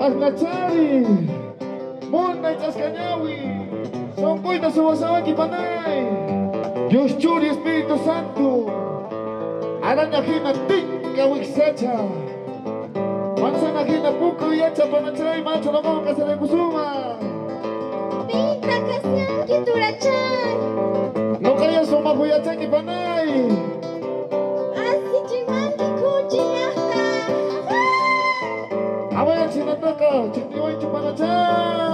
Asnachari, Munda y Chascañawi, son cuitas su Wasabaki Panay, Yoshchuri Espíritu Santo, Araña Jina Tinka Wixacha, Manzana Jina Puku y Hacha Panachay, Macho la Monca se de Kusuma, Pinta Kasian Kiturachay, no callas son Mahuyachaki Panay, Asi Chimanki Kuchiñasta. Abaya Chinataka, Chitiway Chupanachay.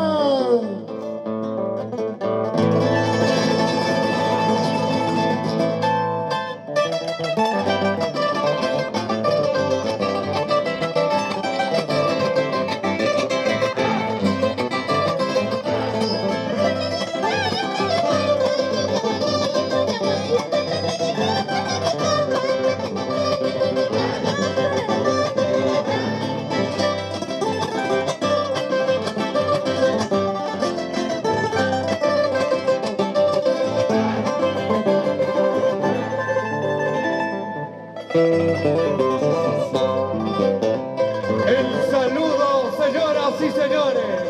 El saludo, señoras y señores,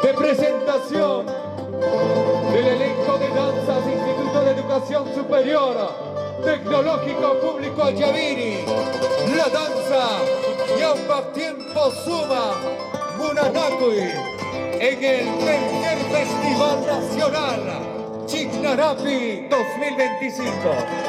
de presentación del elenco de danzas Instituto de Educación Superior Tecnológico Público Ayaviri, la danza Yamba Tiempo Suma Munanakui, en el tercer Festival Nacional Chignarapi 2025.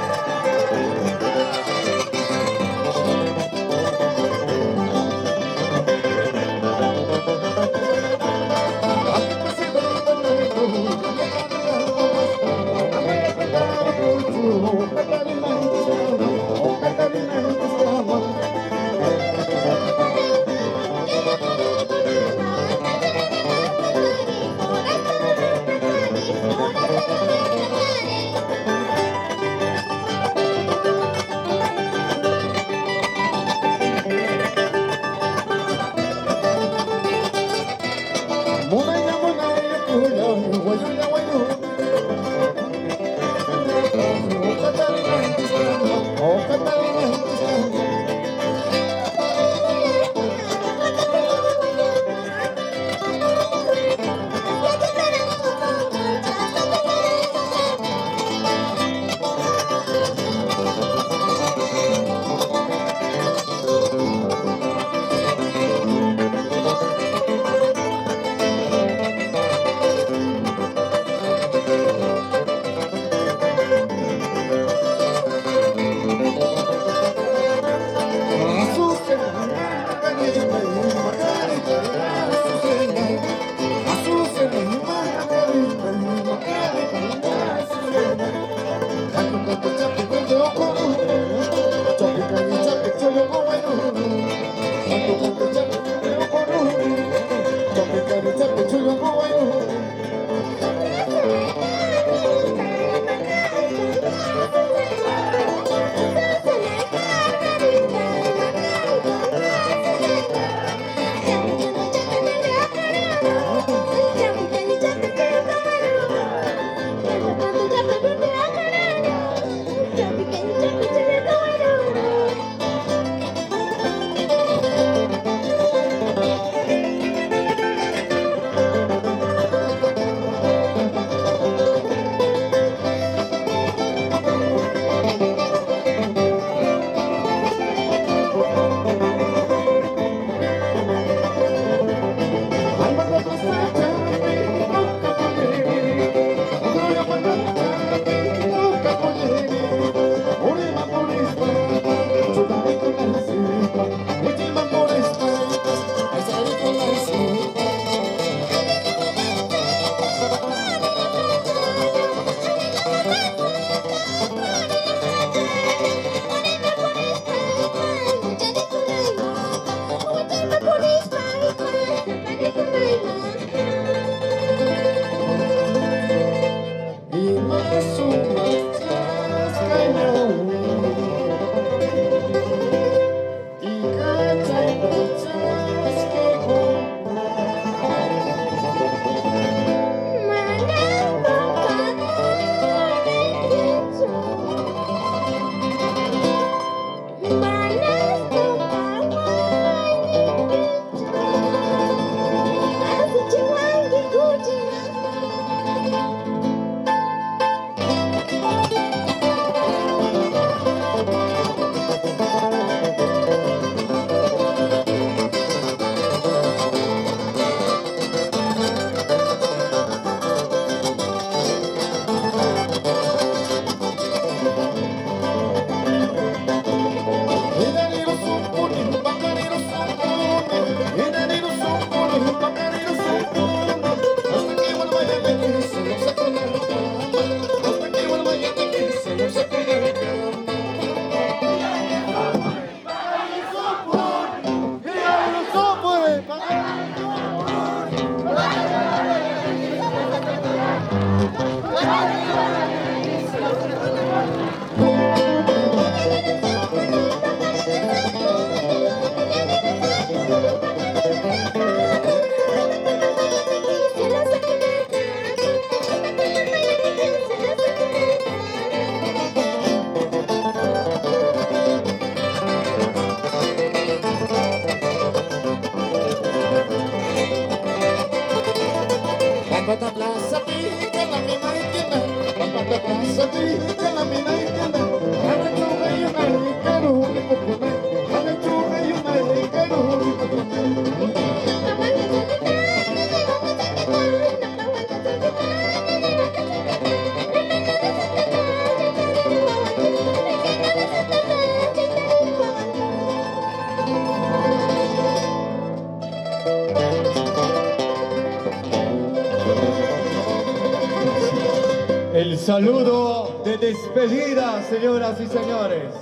saludo de despedida, señoras y señores.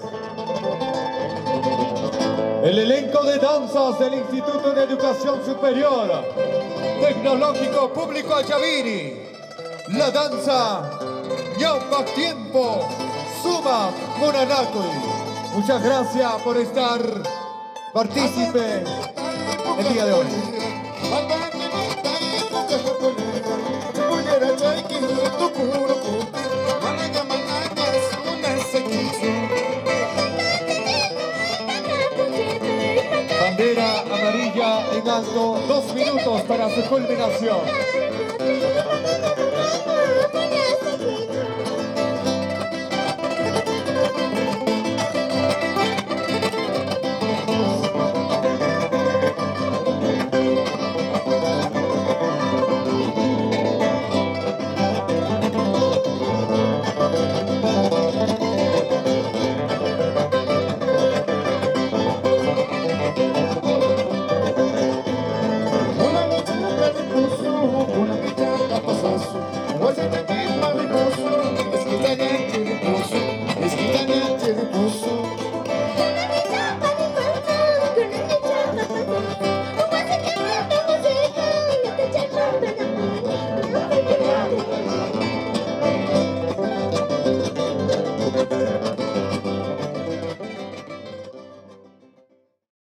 El elenco de danzas del Instituto de Educación Superior Tecnológico Público Ayaviri. La danza Ñaupac Tiempo Suma Monanacui. Muchas gracias por estar partícipe el día de hoy. Bandera amarilla en alto, 2 minutos para su culminación.